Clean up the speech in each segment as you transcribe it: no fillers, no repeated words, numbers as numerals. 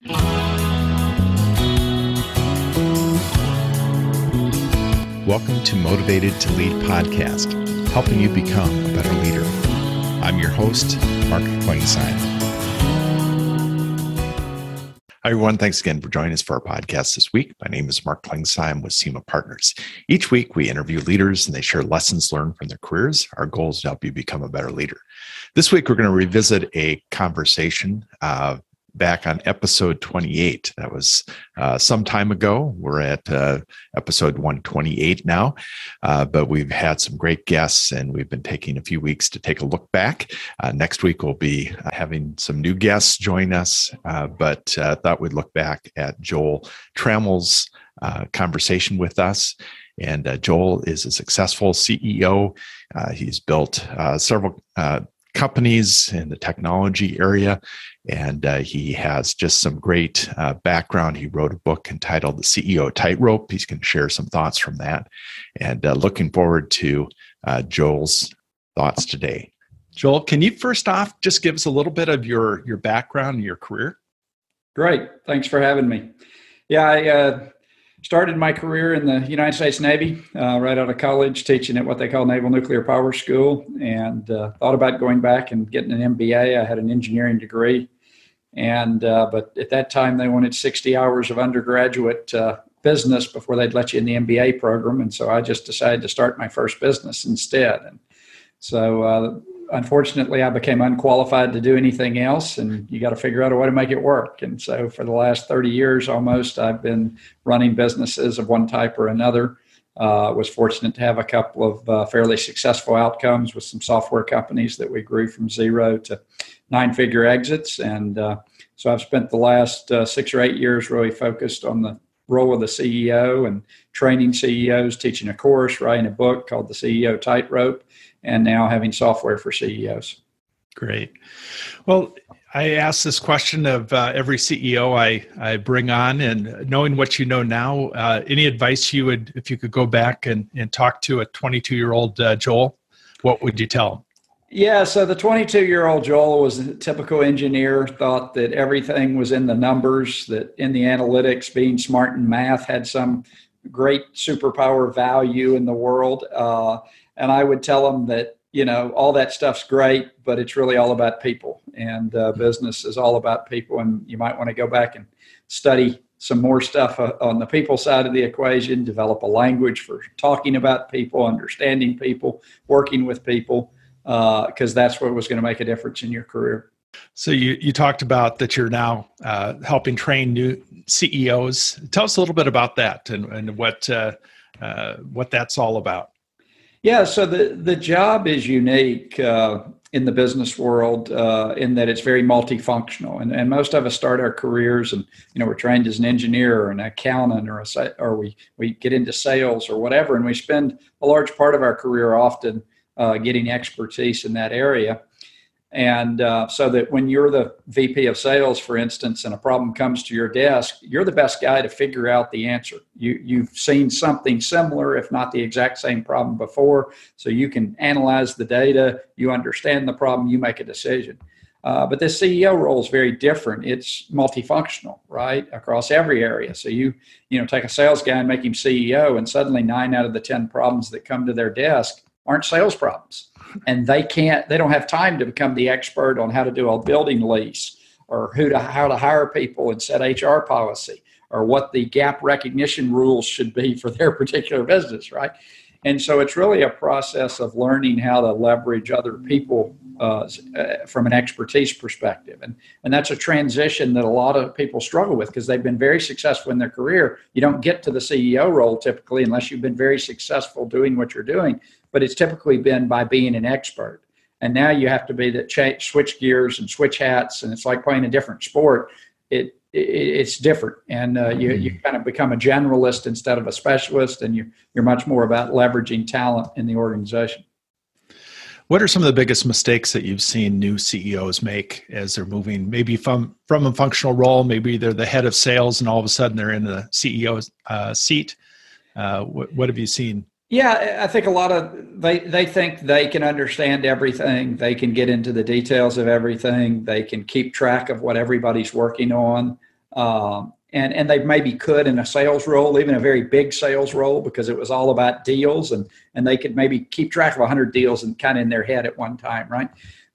Welcome to Motivated to Lead podcast, helping you become a better leader. I'm your host, Mark Klingstein. Hi, everyone. Thanks again for joining us for our podcast this week. My name is Mark Klingstein with SEMA Partners. Each week, we interview leaders and they share lessons learned from their careers. Our goal is to help you become a better leader. This week, we're going to revisit a conversation back on episode 28. That was some time ago. We're at episode 128 now, but we've had some great guests and we've been taking a few weeks to take a look back. Next week, we'll be having some new guests join us, but thought we'd look back at Joel Trammell's conversation with us. And Joel is a successful CEO. He's built several companies in the technology area, and he has just some great background. He wrote a book entitled The CEO Tightrope. He's going to share some thoughts from that, and looking forward to Joel's thoughts today. Joel, can you first off just give us a little bit of your background and your career? Great. Thanks for having me. Yeah, I started my career in the United States Navy right out of college, teaching at what they call Naval Nuclear Power School, and thought about going back and getting an MBA. I had an engineering degree, and but at that time they wanted 60 hours of undergraduate business before they'd let you in the MBA program, and so I just decided to start my first business instead. And so unfortunately, I became unqualified to do anything else, and you got to figure out a way to make it work. And so for the last 30 years almost, I've been running businesses of one type or another. Was fortunate to have a couple of fairly successful outcomes with some software companies that we grew from 0 to 9-figure exits. And so I've spent the last 6 or 8 years really focused on the role of the CEO and training CEOs, teaching a course, writing a book called the CEO Tightrope, and now having software for CEOs. Great. Well, I ask this question of every CEO I bring on, and knowing what you know now, any advice you would, if you could go back and talk to a 22-year-old Joel, what would you tell him? Yeah, so the 22-year-old Joel was a typical engineer, thought that everything was in the numbers, that in the analytics, being smart in math had some great superpower value in the world. And I would tell them that, you know, all that stuff's great, but it's really all about people. And business is all about people. And you might want to go back and study some more stuff on the people side of the equation, develop a language for talking about people, understanding people, working with people, because that's what was going to make a difference in your career. So you talked about that you're now helping train new CEOs. Tell us a little bit about that and what that's all about. Yeah, so the job is unique in the business world in that it's very multifunctional, and most of us start our careers and we're trained as an engineer or an accountant or we get into sales or whatever, and we spend a large part of our career often getting expertise in that area. And so that when you're the VP of sales, for instance, and a problem comes to your desk, you're the best guy to figure out the answer. You've seen something similar, if not the exact same problem before, so you can analyze the data, you understand the problem, you make a decision. But the CEO role is very different. It's multifunctional, right, across every area. So you take a sales guy and make him CEO, and suddenly 9 out of the 10 problems that come to their desk aren't sales problems. And they don't have time to become the expert on how to do a building lease or how to hire people and set HR policy or what the gap recognition rules should be for their particular business, right? And so it's really a process of learning how to leverage other people from an expertise perspective. And that's a transition that a lot of people struggle with because they've been very successful in their career. You don't get to the CEO role typically unless you've been very successful doing what you're doing, but it's typically been by being an expert. And now you have to be switch gears and switch hats, and it's like playing a different sport. It's different, and you kind of become a generalist instead of a specialist, and you're much more about leveraging talent in the organization. What are some of the biggest mistakes that you've seen new CEOs make as they're moving maybe from a functional role? Maybe they're the head of sales and all of a sudden they're in the CEO seat. What have you seen? Yeah, I think a lot of they think they can understand everything. They can get into the details of everything. They can keep track of what everybody's working on. And they maybe could in a sales role, even a very big sales role, because it was all about deals, and they could maybe keep track of 100 deals and kind of in their head at one time, right?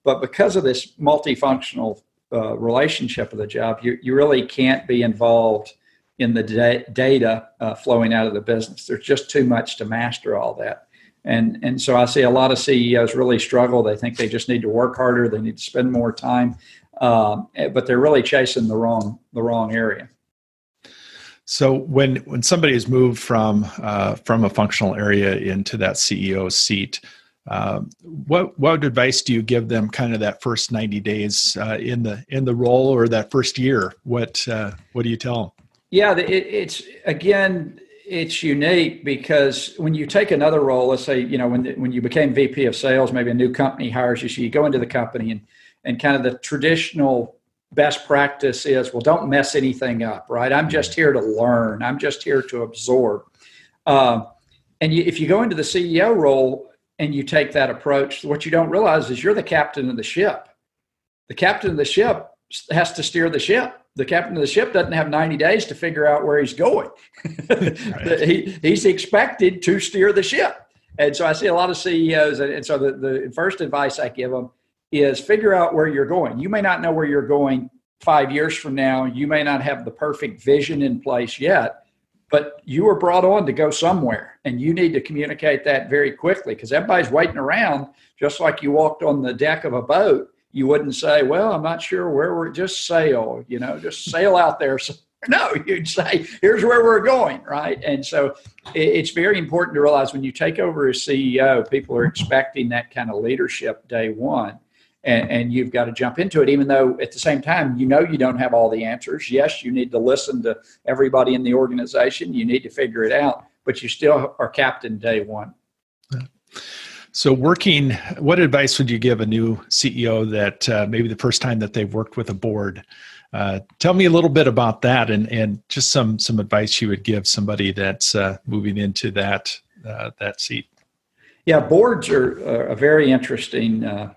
But because of this multifunctional relationship of the job, you really can't be involved in the data flowing out of the business. There's just too much to master all that. And so I see a lot of CEOs really struggle. They think they just need to work harder. They need to spend more time, but they're really chasing the wrong area. So when somebody has moved from a functional area into that CEO seat, what advice do you give them kind of that first 90 days in the role, or that first year? What do you tell them? Yeah, it's unique, because when you take another role, let's say, when you became VP of sales, maybe a new company hires you, so you go into the company, and kind of the traditional best practice is, well, don't mess anything up, right? I'm just here to learn. I'm just here to absorb. If you go into the CEO role and you take that approach, what you don't realize is you're the captain of the ship. The captain of the ship has to steer the ship. The captain of the ship doesn't have 90 days to figure out where he's going. Right. He's expected to steer the ship. And so I see a lot of CEOs, and so the first advice I give them is figure out where you're going. You may not know where you're going 5 years from now. You may not have the perfect vision in place yet, but you were brought on to go somewhere, and you need to communicate that very quickly, because everybody's waiting around. Just like you walked on the deck of a boat, you wouldn't say, well, I'm not sure where we're, just sail, just sail out there. So, no, you'd say, here's where we're going, right? And so it's very important to realize when you take over as CEO, people are expecting that kind of leadership day one. And you've got to jump into it, even though at the same time, you don't have all the answers. Yes, you need to listen to everybody in the organization. You need to figure it out, but you still are captain day one. So what advice would you give a new CEO that maybe the first time that they've worked with a board? Tell me a little bit about that, and just some advice you would give somebody that's moving into that seat. Yeah, boards are a very interesting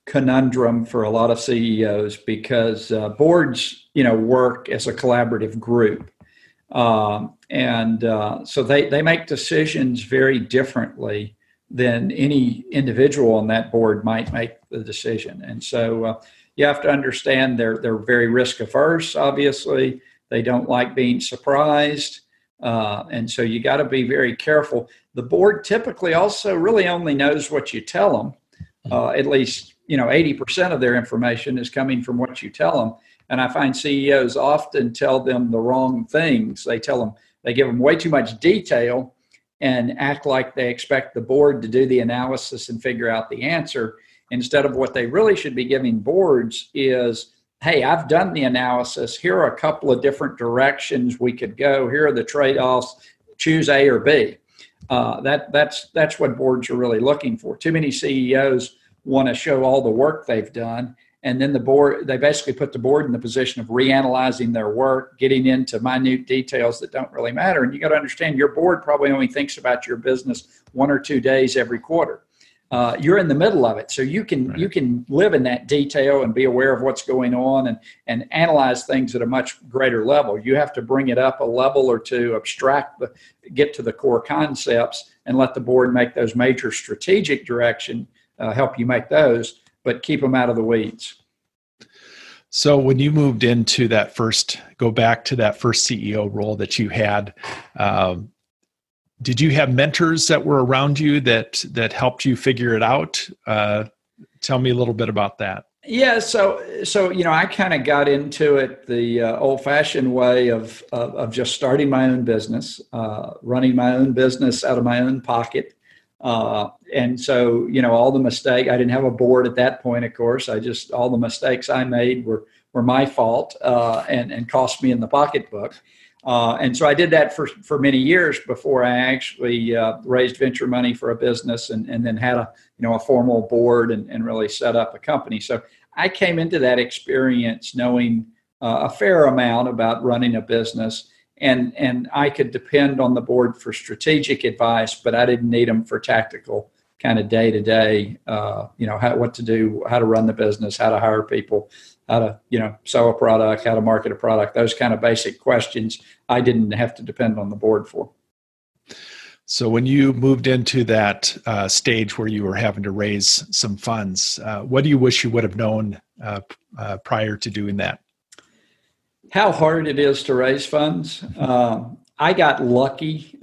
conundrum for a lot of CEOs, because boards, work as a collaborative group. So they make decisions very differently than any individual on that board might make the decision. And so you have to understand they're very risk averse, obviously. They don't like being surprised. And so you got to be very careful. The board typically also really only knows what you tell them. At least 80% of their information is coming from what you tell them. And I find CEOs often tell them the wrong things. They give them way too much detail and act like they expect the board to do the analysis and figure out the answer, instead of what they really should be giving boards is, hey, I've done the analysis. Here are a couple of different directions we could go. Here are the trade-offs. Choose A or B. That's what boards are really looking for. Too many CEOs want to show all the work they've done, and then they basically put the board in the position of reanalyzing their work, getting into minute details that don't really matter. And you got to understand, your board probably only thinks about your business 1 or 2 days every quarter. You're in the middle of it, so you can live in that detail and be aware of what's going on and analyze things at a much greater level. You have to bring it up a level or two, get to the core concepts, and let the board make those major strategic direction, help you make those, but keep them out of the weeds. So when you moved into go back to that first CEO role that you had, did you have mentors that were around you that helped you figure it out? Tell me a little bit about that. Yeah, so I kind of got into it the old-fashioned way of just starting my own business, running my own business out of my own pocket. And so, all the mistakes, I didn't have a board at that point, of course. All the mistakes I made were my fault, and cost me in the pocketbook. And so I did that for many years before I actually raised venture money for a business, and then had a formal board and really set up a company. So I came into that experience knowing a fair amount about running a business. And I could depend on the board for strategic advice, but I didn't need them for tactical kind of day-to-day, what to do, how to run the business, how to hire people, how to, sell a product, how to market a product, those kind of basic questions I didn't have to depend on the board for. So when you moved into that stage where you were having to raise some funds, what do you wish you would have known prior to doing that? How hard it is to raise funds. I got lucky,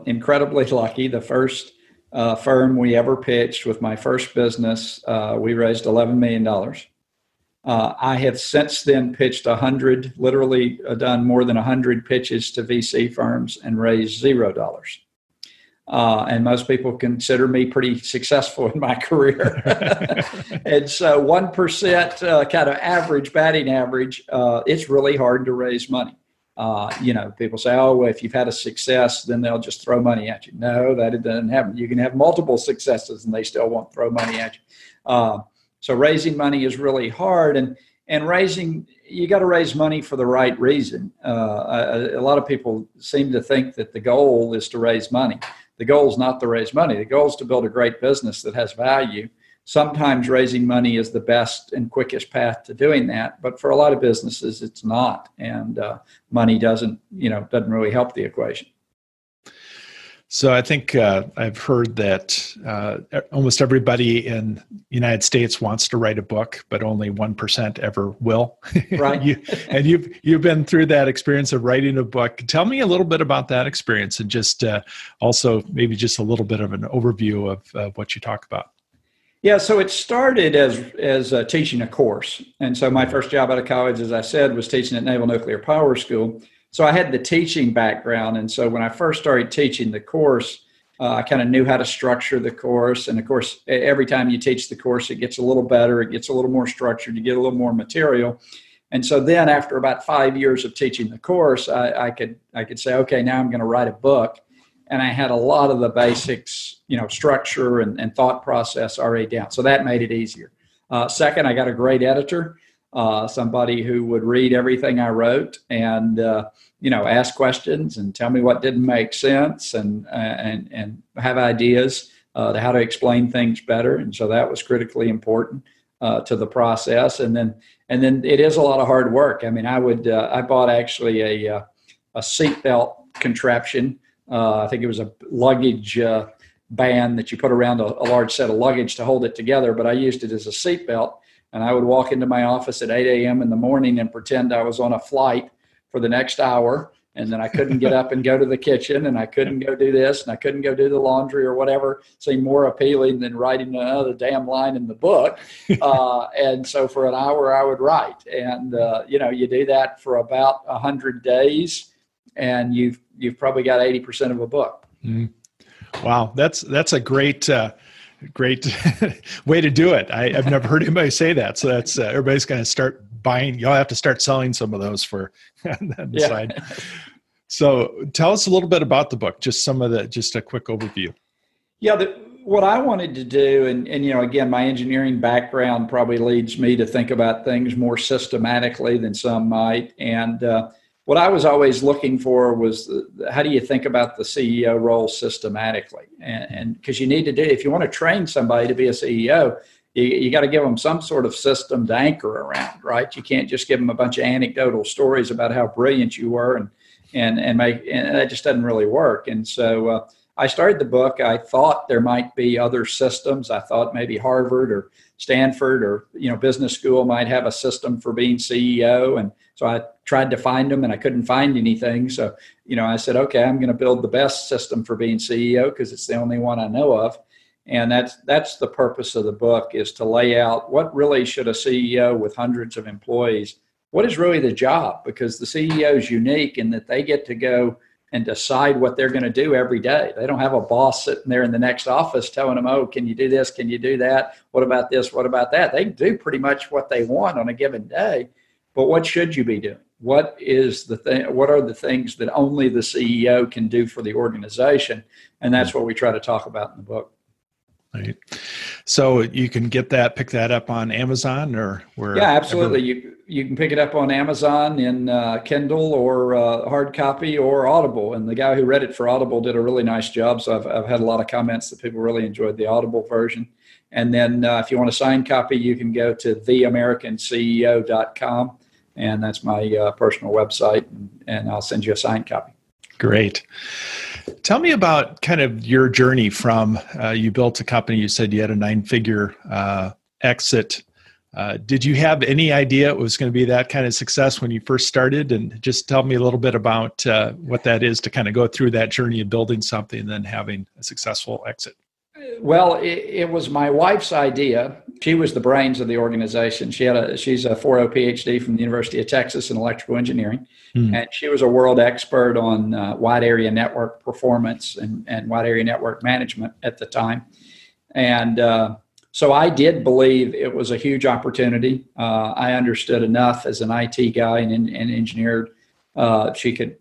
incredibly lucky. The first firm we ever pitched with my first business, we raised $11 million. I have since then pitched 100, literally done more than 100 pitches to VC firms and raised $0. And most people consider me pretty successful in my career. And so 1% kind of average, batting average, it's really hard to raise money. People say, oh, well, if you've had a success, then they'll just throw money at you. No, that doesn't happen. You can have multiple successes and they still won't throw money at you. So raising money is really hard. And you got to raise money for the right reason. A lot of people seem to think that the goal is to raise money. The goal is not to raise money. The goal is to build a great business that has value. Sometimes raising money is the best and quickest path to doing that, but for a lot of businesses, it's not. And money doesn't really help the equation. So I think I've heard that almost everybody in the United States wants to write a book, but only 1% ever will. Right. You've been through that experience of writing a book. Tell me a little bit about that experience, and just also maybe just a little bit of an overview of what you talk about. Yeah, so it started as teaching a course. And so my first job out of college, as I said, was teaching at Naval Nuclear Power School. So I had the teaching background. And so when I first started teaching the course, I kind of knew how to structure the course. And of course, every time you teach the course, it gets a little better. It gets a little more structured. You get a little more material. And so then after about 5 years of teaching the course, I could say, okay, now I'm going to write a book. And I had a lot of the basics, structure and thought process already down. So that made it easier. Second, I got a great editor, somebody who would read everything I wrote and, ask questions and tell me what didn't make sense and have ideas to how to explain things better. And so that was critically important to the process. And then it is a lot of hard work. I mean, I bought actually a seatbelt contraption. I think it was a luggage band that you put around a large set of luggage to hold it together, but I used it as a seatbelt. And I would walk into my office at 8 a.m. in the morning and pretend I was on a flight for the next hour. And then I couldn't get up and go to the kitchen, and I couldn't go do this, and I couldn't go do the laundry or whatever seemed more appealing than writing another damn line in the book. And so for an hour I would write. And, you do that for about 100 days and you've probably got 80% of a book. Mm. Wow. That's a great way to do it. I've never heard anybody say that. So that's everybody's going to start buying. You'll have to start selling some of those for on the side. So tell us a little bit about the book, just a quick overview. Yeah. What I wanted to do, and again, my engineering background probably leads me to think about things more systematically than some might. And what I was always looking for was how do you think about the CEO role systematically? And because you need to do, if you want to train somebody to be a CEO, you got to give them some sort of system to anchor around, right? You can't just give them a bunch of anecdotal stories about how brilliant you were and that just doesn't really work. And so I started the book. I thought there might be other systems. I thought maybe Harvard or Stanford or business school might have a system for being CEO. And so I tried to find them and I couldn't find anything. So, I said, okay, I'm going to build the best system for being CEO because it's the only one I know of. And that's the purpose of the book, is to lay out what really should a CEO with hundreds of employees, what is really the job? Because the CEO is unique in that they get to go and decide what they're going to do every day. They don't have a boss sitting there in the next office telling them, oh, can you do this? Can you do that? What about this? What about that? They do pretty much what they want on a given day. But what should you be doing? What are the things that only the CEO can do for the organization? And that's what we try to talk about in the book. Right. So you can pick that up on Amazon or where? Yeah, absolutely. You can pick it up on Amazon in Kindle or hard copy or Audible. And the guy who read it for Audible did a really nice job. So I've had a lot of comments that people really enjoyed the Audible version. And then if you want a signed copy, you can go to theamericanceo.com, and that's my personal website, and I'll send you a signed copy. Great. Tell me about kind of your journey from you built a company. You said you had a 9-figure exit. Did you have any idea it was going to be that kind of success when you first started? And just tell me a little bit about what that is to kind of go through that journey of building something and then having a successful exit. Well, it was my wife's idea. She was the brains of the organization. She's a 4.0 PhD from the University of Texas in electrical engineering. And she was a world expert on wide area network performance and wide area network management at the time. And so I did believe it was a huge opportunity. I understood enough as an IT guy and engineer. She could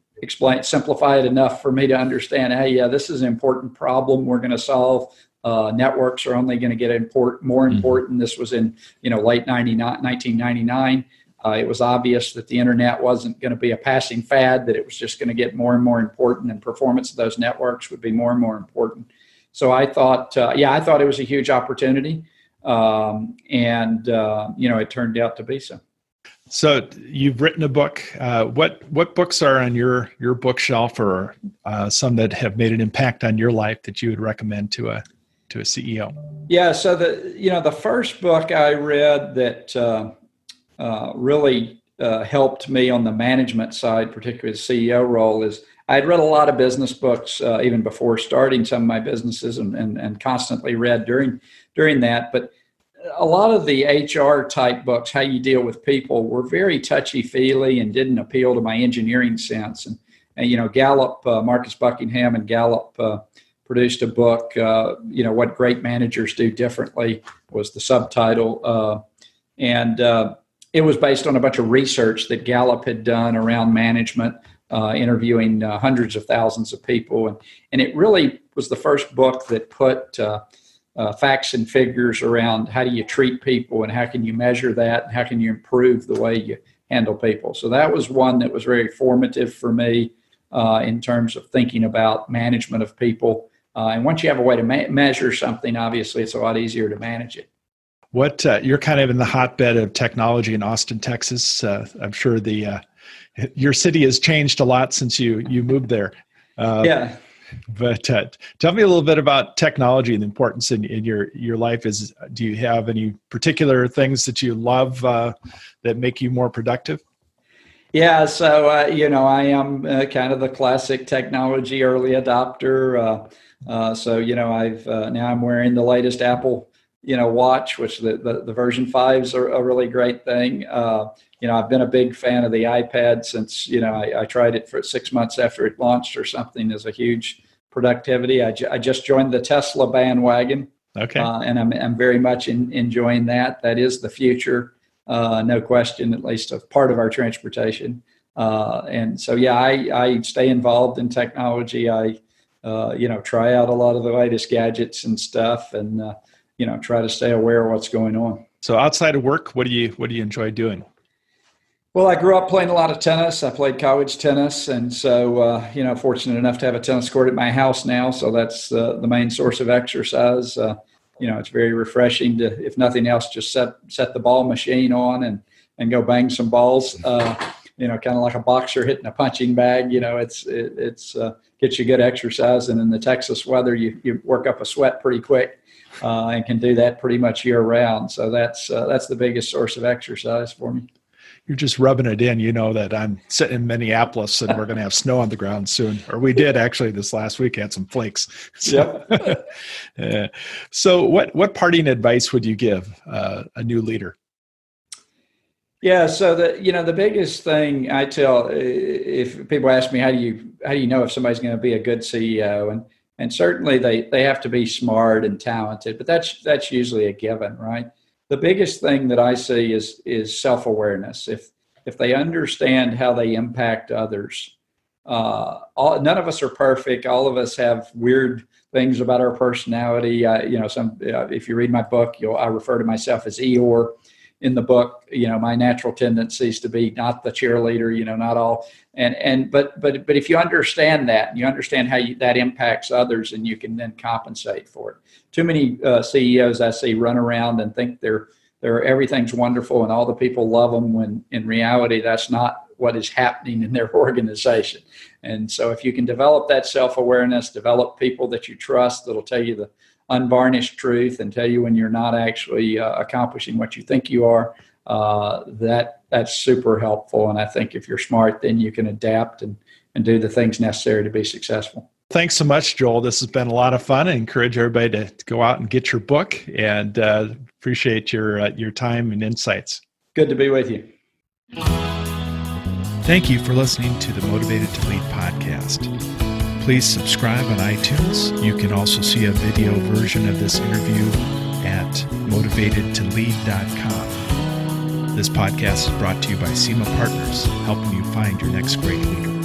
simplify it enough for me to understand, hey, yeah, this is an important problem we're going to solve. Networks are only going to get more important. This was in late 1999. It was obvious that the internet wasn't going to be a passing fad, that it was just going to get more and more important, and performance of those networks would be more and more important. So I thought, I thought it was a huge opportunity, and it turned out to be so. So you've written a book. What books are on your bookshelf, or some that have made an impact on your life that you would recommend to a CEO? Yeah. So the first book I read that really helped me on the management side, particularly the CEO role, is I'd read a lot of business books even before starting some of my businesses, and constantly read during that. But a lot of the HR type books, how you deal with people, were very touchy-feely and didn't appeal to my engineering sense. And Gallup, Marcus Buckingham and Gallup produced a book, What Great Managers Do Differently was the subtitle. And it was based on a bunch of research that Gallup had done around management, interviewing hundreds of thousands of people. And it really was the first book that put facts and figures around how do you treat people, and how can you measure that, and how can you improve the way you handle people. So that was one that was very formative for me in terms of thinking about management of people. And once you have a way to measure something, obviously it's a lot easier to manage it. You're kind of in the hotbed of technology in Austin, Texas. I'm sure your city has changed a lot since you moved there. Yeah. But tell me a little bit about technology and the importance in your life. Do you have any particular things that you love that make you more productive? Yeah, so I am kind of the classic technology early adopter. Now I'm wearing the latest Apple watch, which the version 5s are a really great thing. I've been a big fan of the iPad since, I tried it for 6 months after it launched or something, as a huge productivity. I just joined the Tesla bandwagon. Okay. And I'm very much enjoying that. That is the future, no question, at least a part of our transportation. And so, I stay involved in technology. I, try out a lot of the latest gadgets and stuff, and, try to stay aware of what's going on. So outside of work, what do you enjoy doing? Well, I grew up playing a lot of tennis. I played college tennis. And so, fortunate enough to have a tennis court at my house now. So that's the main source of exercise. It's very refreshing to, if nothing else, just set the ball machine on and go bang some balls. Kind of like a boxer hitting a punching bag. It's gets you good exercise. And in the Texas weather, you work up a sweat pretty quick. And can do that pretty much year round. So that's the biggest source of exercise for me. You're just rubbing it in. You know that I'm sitting in Minneapolis and we're going to have snow on the ground soon. Or we did actually this last week, had some flakes. So, yep. So what parting advice would you give a new leader? Yeah. So the biggest thing I tell, if people ask me, how do you know if somebody's going to be a good CEO? And certainly they have to be smart and talented, but that's usually a given, right? The biggest thing that I see is self-awareness. If they understand how they impact others, none of us are perfect. All of us have weird things about our personality. If you read my book, I refer to myself as Eeyore. in the book, my natural tendencies to be not the cheerleader, not all. But if you understand that, and you understand how that impacts others, and you can then compensate for it. Too many CEOs I see run around and think everything's wonderful and all the people love them, when in reality that's not what is happening in their organization. And so if you can develop that self-awareness, develop people that you trust that'll tell you the unvarnished truth and tell you when you're not actually accomplishing what you think you are, that's super helpful. And I think if you're smart, then you can adapt and do the things necessary to be successful. Thanks so much, Joel. This has been a lot of fun. I encourage everybody to go out and get your book, and appreciate your time and insights. Good to be with you. Thank you for listening to the Motivated to Lead podcast. Please subscribe on iTunes. You can also see a video version of this interview at motivatedtolead.com. This podcast is brought to you by CEO Partners, helping you find your next great leader.